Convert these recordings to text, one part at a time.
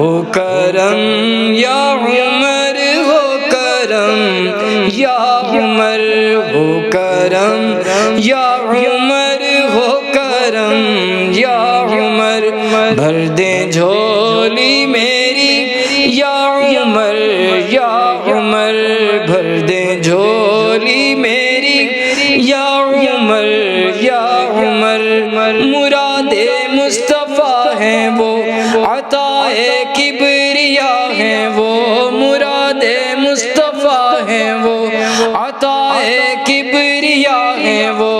ہو کرم یا عمر ہو کرم یا عمر ہو کرم یا عمر ہو کرم یا عمر بھر دے جھولی میری یا عمر یا عمر بھر دے جھولی میری یا عمر یا عمر مراد مصطفیٰ ہیں وہ عطائے کبریا ہیں وہ مراد مصطفیٰ ہیں وہ عطائے کبریا ہیں وہ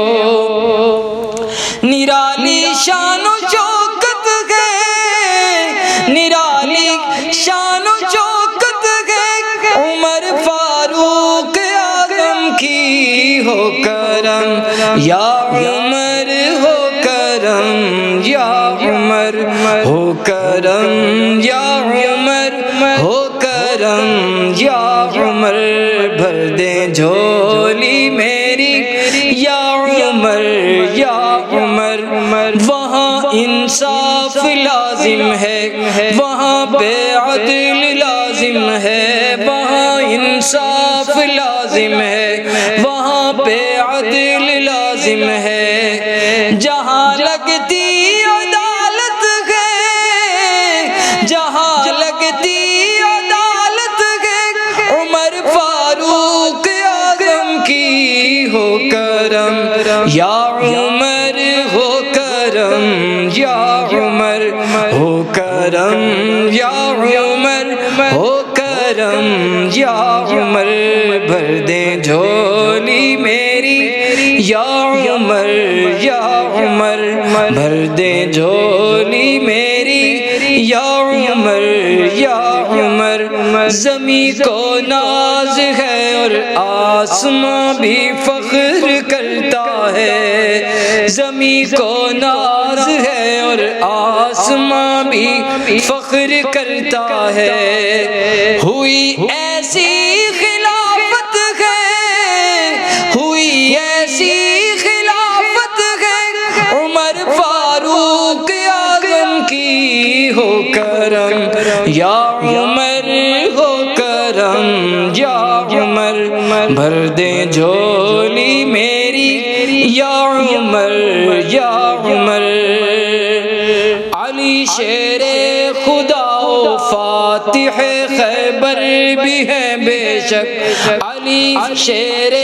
نرالی شان و شوکت ہے نرالی شان و شوکت ہے عمر فاروق اعظم کی ہو کرم یا عمر ہو کرم یا عمر ہو کرم یا عمر ہو کرم یا عمر بھر دے جھولی میری یا عمر یا عمر وہاں انصاف لازم ہے وہاں پہ عدل لازم ہے وہاں انصاف لازم ہے وہاں پہ عدل لازم ہے جہاں لگتی عدالت ہے جہاں لگتی عدالت ہے عمر فاروق اعظم کی ہو کرم یا عمر ہو کرم یا عمر ہو کرم یا عمر ہو کرم یا عمر بھر دے جھولی میری یا عمر یا عمر بھر دے جھولی میری یا عمر یا عمر زمین کو ناز ہے اور آسمان بھی فخر کرتا ہے زمین کو ناز ہے اور آسمان بھی فخر کرتا ہے ہوئی ایسی خلافت ہے ہوئی ایسی خلافت ہے عمر فاروق اعظم کی ہو کرم یا عمر ہو کرم یا عمر بھر دے جھولی میری یا عمر یا عمر علی شیر خدا و فاتح خیبر بھی ہے بے شک علی شیر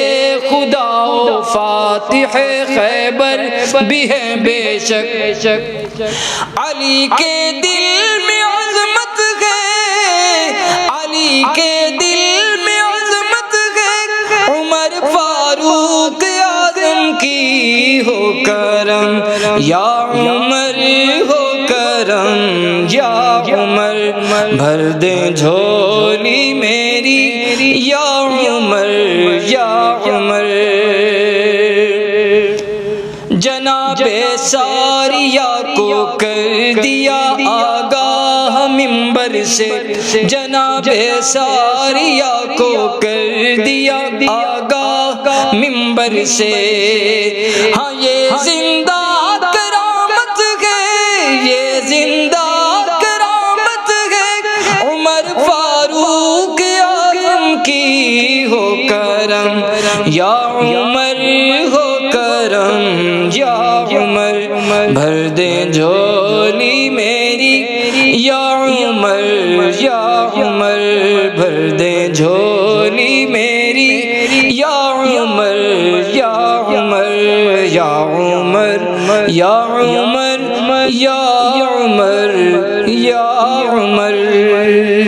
خدا و فاتح خیبر بھی ہے بے شک علی کے دل میں عظمت ہے علی کے دل میں عظمت ہے عمر فاروق اعظم کی ہو کرم یا عمر ہو کرم یا عمر بھر دے جھولی میری یا عمر یا عمر جناب ساریہ کو کر دیا آگاہ منبر سے جناب ساریہ کو کر دیا آگاہ منبر سے ہاں یہ زندہ کرامت ہے یہ زندہ کرامت ہے عمر فاروق اعظم کی ہو کرم یا عمر ہو کرم یا عمر بھر دے جھولی میری یا عمر یا عمر بھر دے جھولی میری یا عمر یا عمر یا عمر یا عمر یا عمر یا عمر